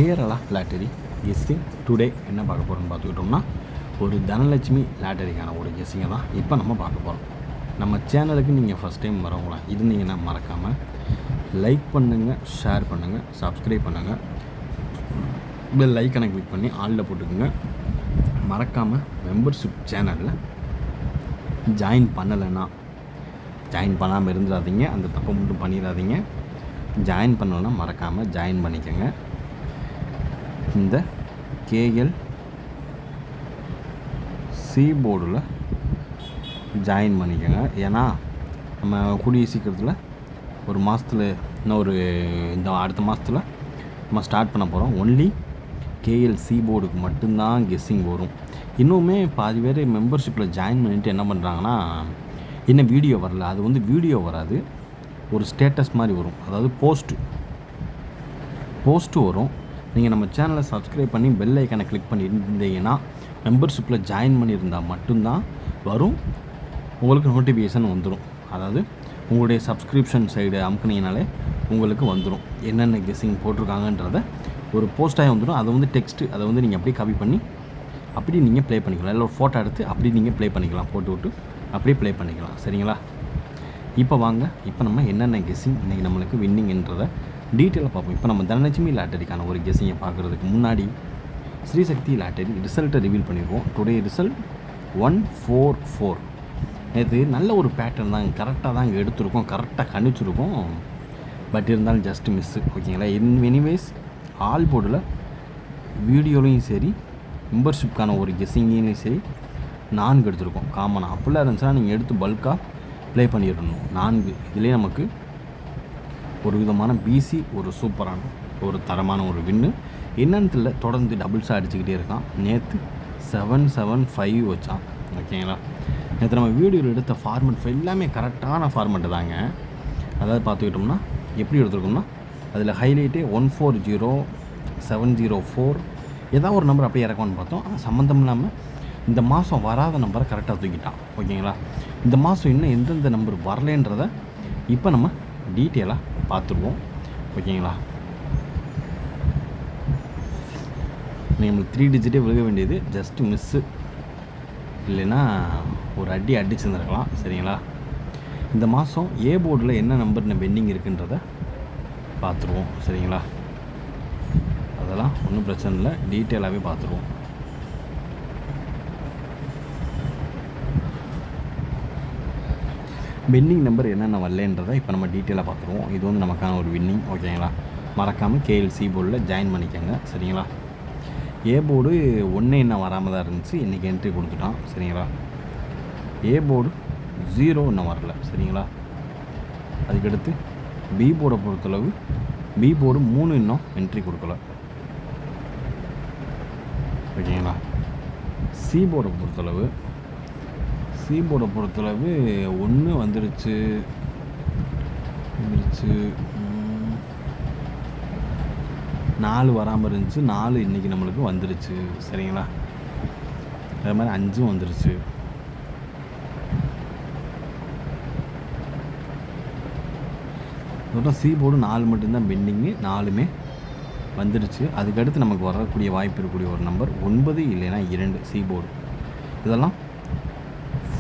Kerala lottery guessing today என்ன பார்க்க போகிறோம்னு பார்த்துக்கிட்டோம்னா ஒரு தனலட்சுமி லாட்டரிக்கான ஒரு கெஸ்ஸிங்கை தான் இப்போ நம்ம பார்க்க போகிறோம். நம்ம சேனலுக்கு நீங்கள் ஃபஸ்ட் டைம் வரவங்களா இருந்தீங்கன்னா மறக்காமல் லைக் பண்ணுங்கள், ஷேர் பண்ணுங்கள், சப்ஸ்கிரைப் பண்ணுங்கள், பெல் ஐக்கனை கிளிக் பண்ணி ஆளில் போட்டுக்கோங்க. மறக்காமல் மெம்பர்ஷிப் சேனலில் ஜாயின் பண்ணலைன்னா ஜாயின் பண்ணாமல் இருந்துடாதீங்க, அந்த தப்பை மட்டும் பண்ணிடாதீங்க. ஜாயின் பண்ணலைன்னா மறக்காமல் ஜாயின் பண்ணிக்கோங்க. இந்த கேஎல் சி போர்டில் ஜாயின் பண்ணிக்கோங்க. ஏன்னா நம்ம கூடிய சீக்கிரத்தில் ஒரு மாதத்தில் இந்த அடுத்த மாதத்தில் நம்ம ஸ்டார்ட் பண்ண போகிறோம். ஒன்லி கேஎல் சி போர்டுக்கு மட்டும்தான் கெஸ்ஸிங் வரும். இன்னுமே பாதி பேர் மெம்பர்ஷிப்பில் ஜாயின் பண்ணிவிட்டு என்ன பண்ணுறாங்கன்னா, என்ன வீடியோ வரல, அது வீடியோ வராது, ஒரு ஸ்டேட்டஸ் மாதிரி வரும், அதாவது போஸ்ட்டு வரும். நீங்கள் நம்ம சேனலை சப்ஸ்கிரைப் பண்ணி பெல் ஐக்கானை கிளிக் பண்ணியிருந்தீங்கன்னா மெம்பர்ஷிப்பில் ஜாயின் பண்ணியிருந்தால் மட்டும்தான் வரும், உங்களுக்கு நோட்டிஃபிகேஷன் வந்துடும். அதாவது உங்களுடைய சப்ஸ்கிரிப்ஷன் சைடு அமுக்குனீங்கனாலே உங்களுக்கு வந்துடும் என்னென்ன கெஸ்ஸிங் போட்டிருக்காங்கன்றத ஒரு போஸ்ட்டாக வந்துடும். அதை டெக்ஸ்ட்டு, அதை நீங்கள் அப்படியே காப்பி பண்ணி அப்படி நீங்கள் ப்ளே பண்ணிக்கலாம். இல்லை ஒரு ஃபோட்டோ எடுத்து அப்படி நீங்கள் ப்ளே பண்ணிக்கலாம், போட்டு விட்டு அப்படியே ப்ளே பண்ணிக்கலாம். சரிங்களா? இப்போ வாங்க, இப்போ நம்ம என்னென்ன கெஸ்ஸிங் இன்றைக்கி நம்மளுக்கு வின்னிங்ன்றதை டீட்டெயிலாக பார்ப்போம். இப்போ நம்ம தனலட்சுமி லாட்டரிக்கான ஒரு கெஸ்ஸிங்கை பார்க்குறதுக்கு முன்னாடி ஸ்ரீசக்தி லாட்டரி ரிசல்ட்டை ரிவீல் பண்ணிடுவோம். Today result 144. நேற்று நல்ல ஒரு பேட்டர்ன் தான், கரெக்டாக தான் இங்கே எடுத்துருக்கோம், கரெக்டாக கணிச்சிருக்கோம். பட் இருந்தாலும் ஜஸ்ட் மிஸ்ஸு. ஓகேங்களா? எனிவேஸ் ஆல் போர்டில் வீடியோலையும் சரி மெம்பர்ஷிப்கான ஒரு கெஸ்ஸிங்லேயும் சரி 4 எடுத்துருக்கோம் காமனாக. அப்படிலாம் இருந்துச்சுன்னா நீங்கள் எடுத்து பல்காக ப்ளே பண்ணிடணும். 4 இதுலேயே நமக்கு ஒரு விதமான பிசி, ஒரு சூப்பரான ஒரு தரமான ஒரு வின்னு. என்னன்னு தொடர்ந்து டபுள்ஸாக அடிச்சுக்கிட்டே இருக்கான். நேற்று 775 வச்சான். ஓகேங்களா? நேற்று நம்ம வீடியோவில் எடுத்த ஃபார்மெட் எல்லாமே கரெக்டான ஃபார்மெட்டு தாங்க. அதாவது பார்த்துக்கிட்டோம்னா எப்படி எடுத்துருக்கோம்னா, அதில் ஹைலைட்டே 140, 704 ஏதாவது ஒரு நம்பர் அப்படியே இறக்கணும்னு பார்த்தோம். ஆனால் சம்மந்தம் இல்லாமல் இந்த மாதம் வராத நம்பரை கரெக்டாக தூக்கிட்டான். ஓகேங்களா? இந்த மாதம் இன்னும் எந்தெந்த நம்பர் வரலேன்றதை இப்போ நம்ம டீட்டெயிலாக பார்த்துருவோம். ஓகேங்களா? நம்மளுக்கு 3 டிஜிட்டே விழுக வேண்டியது ஜஸ்ட்டு மிஸ்ஸு, இல்லைன்னா ஒரு அடி அடிச்சுருந்துருக்கலாம். சரிங்களா? இந்த மாதம் ஏ போர்டில் என்ன நம்பர் பெண்டிங் இருக்குன்றதை பார்த்துருவோம். சரிங்களா? அதெல்லாம் ஒன்றும் பிரச்சனை இல்லை, டீட்டெயிலாகவே பார்த்துருவோம். பெண்டிங் நம்பர் என்னென்ன வரலன்றதை இப்போ நம்ம டீட்டெயிலாக பார்த்துருவோம். இது நமக்கான ஒரு வின்னிங். ஓகேங்களா? மறக்காமல் கேஎல்சி போர்டில் ஜாயின் பண்ணிக்கோங்க. சரிங்களா? ஏ போர்டு என்ன வராமல் தான் இருந்துச்சு, இன்றைக்கி என்ட்ரி கொடுத்துட்டான். சரிங்களா? ஏ போர்டு 0 இன்னும் வரல. சரிங்களா? அதுக்கடுத்து பி போர்டை பொறுத்தளவு பி போர்டு 3 இன்னும் என்ட்ரி கொடுக்கல. ஓகேங்களா? சி போர்டை பொறுத்தளவு 1 வந்துருச்சு. 4 வராமல் இருந்துச்சு, 4 இன்றைக்கி நம்மளுக்கு வந்துருச்சு. சரிங்களா? அதே மாதிரி 5 வந்துருச்சு. அப்புறம் சி போர்டு 4 மட்டும்தான் பெண்டிங்கு, 4மே வந்துடுச்சு. அதுக்கடுத்து நமக்கு வரக்கூடிய வாய்ப்பு இருக்கக்கூடிய ஒரு நம்பர் 9 இல்லைன்னா 2 சி போர்டு. இதெல்லாம்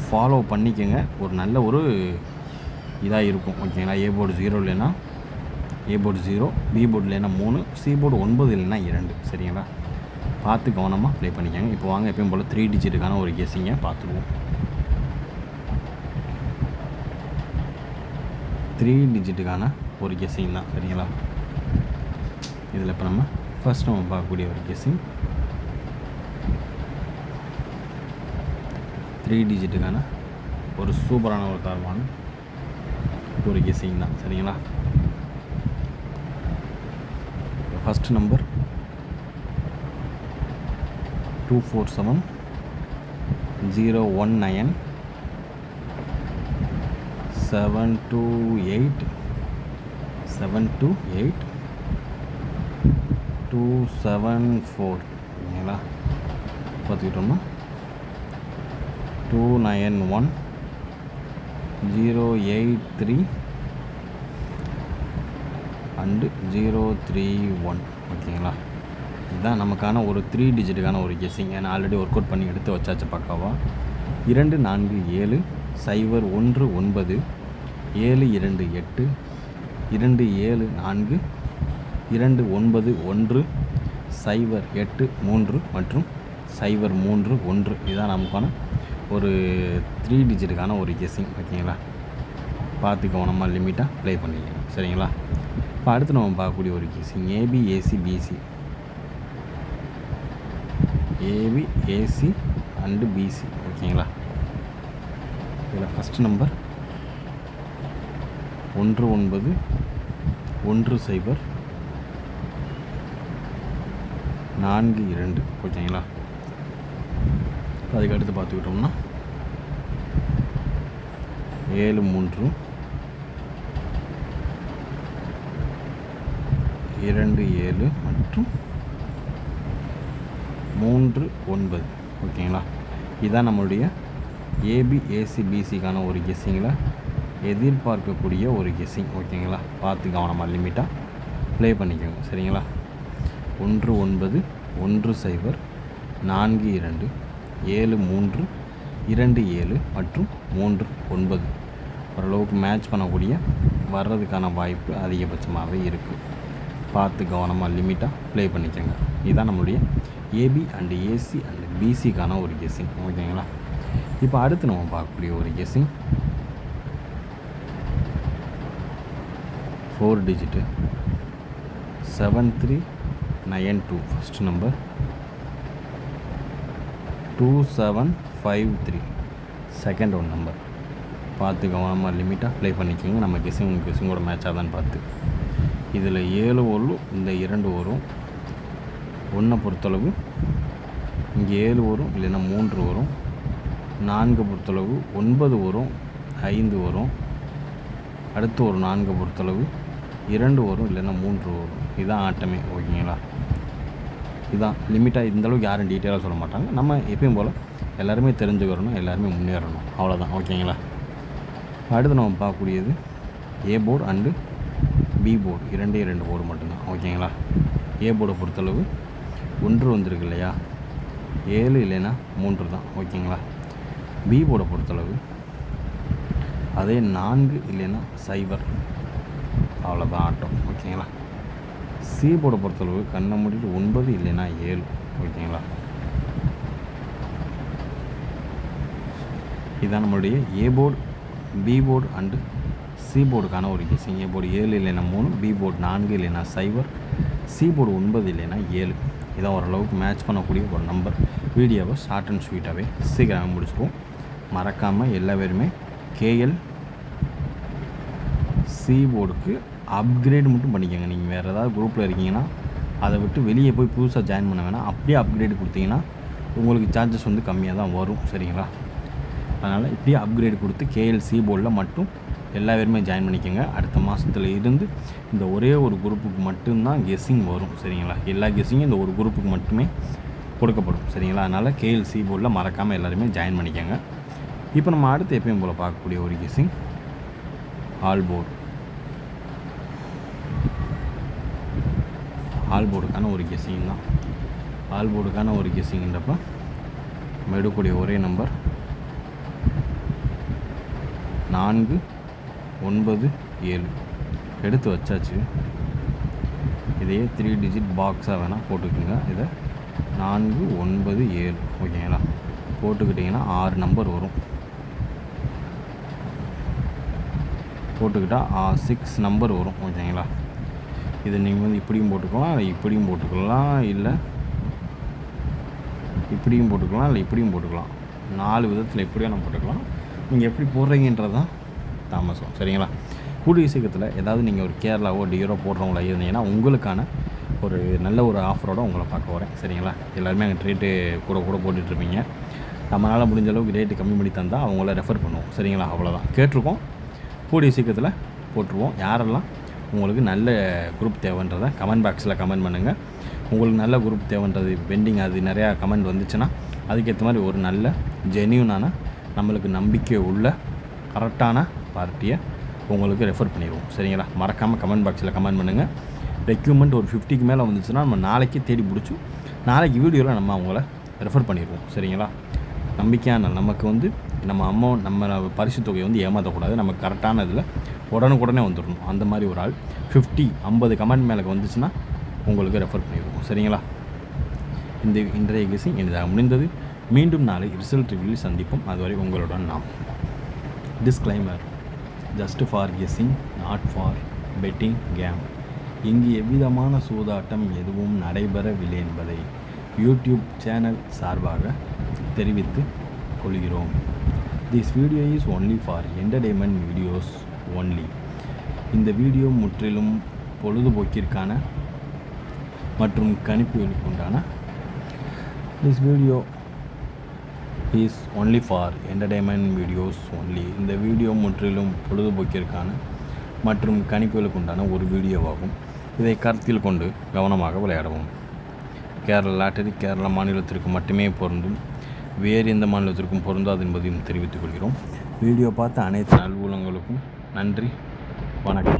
ஃபாலோ பண்ணிக்கோங்க, ஒரு நல்ல ஒரு இதாக இருக்கும். ஓகேங்களா? ஏ போர்டு 0 இல்லைன்னா ஏ போர்டு 0, பி போர்டு இல்லைன்னா 3, சி போர்டு 9 இல்லைன்னா 2. சரிங்களா? பார்த்து கவனமாக ப்ளே பண்ணிக்கோங்க. இப்போ வாங்க எப்பயும் போல் 3 டிஜிட்டுக்கான ஒரு கெஸ்ஸிங்கை பார்த்துருவோம். 3 டிஜிட்டுக்கான ஒரு கெஸ்ஸிங் தான். சரிங்களா? இதில் இப்போ நம்ம பார்க்கக்கூடிய ஒரு கெஸ்ஸிங் 3 டிஜிட்டுக்கான ஒரு சூப்பரான ஒரு தரமான ஒரு கெஸ்ஸிங் தான். சரிங்களா? First number 247 019 728 274. ஓகேங்களா? பார்த்துக்கிட்டோம்னா 291 083 and 031. ஓகேங்களா? இதுதான் நமக்கான ஒரு 3 டிஜிட்டுக்கான ஒரு கெஸ்ஸிங். ஏன்னா ஆல்ரெடி ஒர்க் அவுட் பண்ணி எடுத்து வச்சாச்சு பக்காவா. 247 019 728 274 291 083 மற்றும் 031. இதுதான் நமக்கான ஒரு 3 டிஜிட்டுக்கான ஒரு கெஸ்ஸிங். ஓகேங்களா, பார்த்து கவனமாக லிமிட்டாக ப்ளே பண்ணிக்கணும். சரிங்களா, இப்போ அடுத்து நம்ம பார்க்கக்கூடிய ஒரு guessing AB AC BC. AB AC and BC. ஓகேங்களா, இதில் ஃபஸ்ட் நம்பர் 19 10 42. ஓகேங்களா, அதுக்கு அடுத்து பார்த்துக்கிட்டோம்னா 73 27 மற்றும் 39. ஓகேங்களா, இதுதான் நம்மளுடைய ஏபி ஏசி பிசிக்கான ஒரு கெஸ்ஸிங்கில் எதிர்பார்க்கக்கூடிய ஒரு கெஸ்ஸிங். ஓகேங்களா, பார்த்து கவனமாக லிமிட்டாக ப்ளே பண்ணிக்கோங்க. சரிங்களா, 19 10 42 73 27 மற்றும் 39 ஓரளவுக்கு மேட்ச் பண்ணக்கூடிய வர்றதுக்கான வாய்ப்பு அதிகபட்சமாகவே இருக்குது. பார்த்து கவனமாக லிமிட்டாக ப்ளே பண்ணிக்கோங்க. இதுதான் நம்மளுடைய ஏபி அண்டு ஏசி அண்டு பிசிக்கான ஒரு கெஸ்ஸிங். ஓகேங்களா, இப்போ அடுத்து நம்ம பார்க்கக்கூடிய ஒரு guessing 4 digit 7392. First number 2753. Second one number. பார்த்து கவனமாக லிமிட்டாக ப்ளே பண்ணிக்கோங்க. நம்ம கெஸ்ஸிங்கோட மேட்ச் ஆதான்னு பார்த்து. இதில் 7 வரும், இந்த 2 வரும். 1 பொறுத்தளவு இங்கே 7 வரும், இல்லைன்னா 3 வரும். 4 பொறுத்தளவு 9 வரும், 5 வரும். அடுத்து ஒரு 4 பொறுத்தளவு 2 வரும், இல்லைன்னா 3 வரும். இதுதான் ஆட்டமே. ஓகேங்களா, இதுதான் லிமிட்டாக. இந்தளவுக்கு யாரும் டீட்டெயிலாக சொல்ல மாட்டாங்க. நம்ம எப்பயும் போல் எல்லாருமே தெரிஞ்சுக்கிறணும், எல்லாருமே முன்னேறணும், அவ்வளோதான். ஓகேங்களா, அடுத்து நம்ம பார்க்கக்கூடியது A board and B board. 2 board மட்டும்தான். ஓகேங்களா, ஏ போர்டை பொறுத்தளவு 1 வந்திருக்கு இல்லையா, 7 இல்லைன்னா 3 தான். ஓகேங்களா, பி போர்டை பொறுத்தளவு அதே 4 இல்லைன்னா 0. அவ்வளோதான் ஆட்டம். ஓகேங்களா, சி போர்டை பொறுத்தளவு கண்ணை மூடிட்டு 9 இல்லைன்னா 7. ஓகேங்களா, இதுதான் நம்மளுடைய A board B board and C போர்டுக்கான ஒரு கெஸ்ஸிங். ஏ போர்டு 7 இல்லைன்னா 3, பி போர்டு 4 இல்லைன்னா 0, சி போர்டு 9 இல்லைன்னா 7. இதான் ஓரளவுக்கு மேட்ச் பண்ணக்கூடிய ஒரு நம்பர். வீடியோவை ஷார்ட் அண்ட் ஸ்வீட்டாகவே சீக்கிரமாக முடிச்சுப்போம். மறக்காமல் எல்லா பேருமே கேஎல் சி போர்டுக்கு அப்கிரேட் மட்டும் பண்ணிக்கோங்க. நீங்கள் வேறு ஏதாவது குரூப்பில் இருக்கீங்கன்னா அதை விட்டு வெளியே போய் புதுசாக ஜாயின் பண்ண வேணாம். அப்படியே அப்கிரேட் கொடுத்தீங்கன்னா உங்களுக்கு சார்ஜஸ் வந்து கம்மியாக தான் வரும். சரிங்களா, அதனால் இப்படியே அப்கிரேட் கொடுத்து கேஎல்சி போர்டில் மட்டும் எல்லா பேருமே ஜாயின் பண்ணிக்கோங்க. அடுத்த மாதத்தில் இருந்து இந்த ஒரே ஒரு குரூப்புக்கு மட்டும்தான் கெஸ்ஸிங் வரும். சரிங்களா, எல்லா கெஸ்ஸிங்கும் இந்த ஒரு குரூப்புக்கு மட்டுமே கொடுக்கப்படும். சரிங்களா, அதனால் கேஎல்சி போர்டில் மறக்காமல் எல்லாருமே ஜாயின் பண்ணிக்கோங்க. இப்போ நம்ம அடுத்து எப்பயும் போல் பார்க்கக்கூடிய ஒரு கெஸ்ஸிங் ஆல் போர்டு. ஆல் போர்டுக்கான ஒரு கெஸ்ஸிங் தான். ஆல் போர்டுக்கான ஒரு கெஸ்ஸிங்கிறப்ப நம்ம எடுக்கக்கூடிய ஒரே நம்பர் 4 9 7 எடுத்து வச்சாச்சு. இதையே 3 டிஜிட் பாக்ஸாக வேணால் போட்டுக்குங்க. இதை 4 9 7. ஓகேங்களா, போட்டுக்கிட்டிங்கன்னா 6 நம்பர் வரும். போட்டுக்கிட்டால் 6 நம்பர் வரும். ஓகேங்களா, இது நீங்கள் வந்து இப்படியும் போட்டுக்கலாம், இல்லை இப்படியும் போட்டுக்கலாம், இல்லை இப்படியும் போட்டுக்கலாம், இல்லை இப்படியும் போட்டுக்கலாம். 4 விதத்தில் எப்படியும் நம்ம போட்டுக்கலாம். நீங்கள் எப்படி போடுறீங்கன்றது தான் தாமசம். சரிங்களா, கூடிய சீக்கிரத்தில் ஏதாவது நீங்கள் ஒரு கேரளாவோ டியரோ போடுறவங்களா இருந்தீங்கன்னா உங்களுக்கான ஒரு நல்ல ஒரு ஆஃபரோடு உங்களை பார்க்க வரேன். சரிங்களா, எல்லாருமே அங்கே ரேட்டு கூட போட்டுட்ருப்பீங்க. நம்மளால் முடிஞ்ச அளவுக்கு ரேட்டு கம்மி பண்ணி தந்தால் அவங்கள ரெஃபர் பண்ணுவோம். சரிங்களா, அவ்வளோதான். கேட்டிருக்கோம், கூடிய சீக்கிரத்தில் போட்டுருவோம். யாரெல்லாம் உங்களுக்கு நல்ல குரூப் தேவைன்றதை கமெண்ட் பாக்ஸில் கமெண்ட் பண்ணுங்கள். உங்களுக்கு நல்ல குரூப் தேவைன்றது பெண்டிங் அது நிறையா கமெண்ட் வந்துச்சுன்னா அதுக்கேற்ற மாதிரி ஒரு நல்ல ஜென்யூனான நம்மளுக்கு நம்பிக்கை உள்ள கரெக்டான பார்ட்டியை உங்களுக்கு ரெஃபர் பண்ணிடுவோம். சரிங்களா, மறக்காமல் கமெண்ட் பாக்ஸில் கமெண்ட் பண்ணுங்கள். ரெக்யூமெண்ட் ஒரு 50க்கு மேலே வந்துச்சுன்னா நம்ம நாளைக்கே தேடி பிடிச்சி நாளைக்கு வீடியோவில் நம்ம அவங்கள ரெஃபர் பண்ணிடுவோம். சரிங்களா? நம்பிக்கையான நமக்கு வந்து நம்ம பரிசு தொகையை வந்து ஏமாற்றக்கூடாது. நமக்கு கரெக்டான இதில் உடனுக்குடனே வந்துடணும். அந்த மாதிரி ஒரு ஆள் 50 கமெண்ட் மேலே வந்துச்சுன்னா உங்களுக்கு ரெஃபர் பண்ணிடுவோம். சரிங்களா? இன்றைய கெஸிங் இனிதாக முடிந்தது. மீண்டும் நாளை ரிசல்ட் ரிவ்யூவில் சந்திப்போம். அதுவரை உங்களுடன் நாம். Disclaimer: just for guessing, not for betting game. இங்கு எவ்விதமான சூதாட்டம் எதுவும் நடைபெறவில்லை என்பதை யூடியூப் சேனல் சார்பாக தெரிவித்துக் கொள்கிறோம். This video is only for entertainment videos only. இந்த வீடியோ முற்றிலும் பொழுதுபோக்கிற்கான மற்றும் கணிப்புகளுக்கு உண்டான. This video is only for entertainment videos only. இந்த வீடியோ முற்றிலும் பொழுதுபோக்கிற்கான மற்றும் கணிப்புகளுக்கு உண்டான ஒரு வீடியோவாகும். இதை கருத்தில் கொண்டு கவனமாக விளையாடவும். கேரள லாட்டரி கேரள மாநிலத்திற்கு மட்டுமே பொருந்தும், வேறு எந்த மாநிலத்திற்கும் பொருந்தாது என்பதையும் தெரிவித்துக் கொள்கிறோம். வீடியோ பார்த்த அனைத்து நல்வுள்ளங்களுக்கும் நன்றி, வணக்கம்.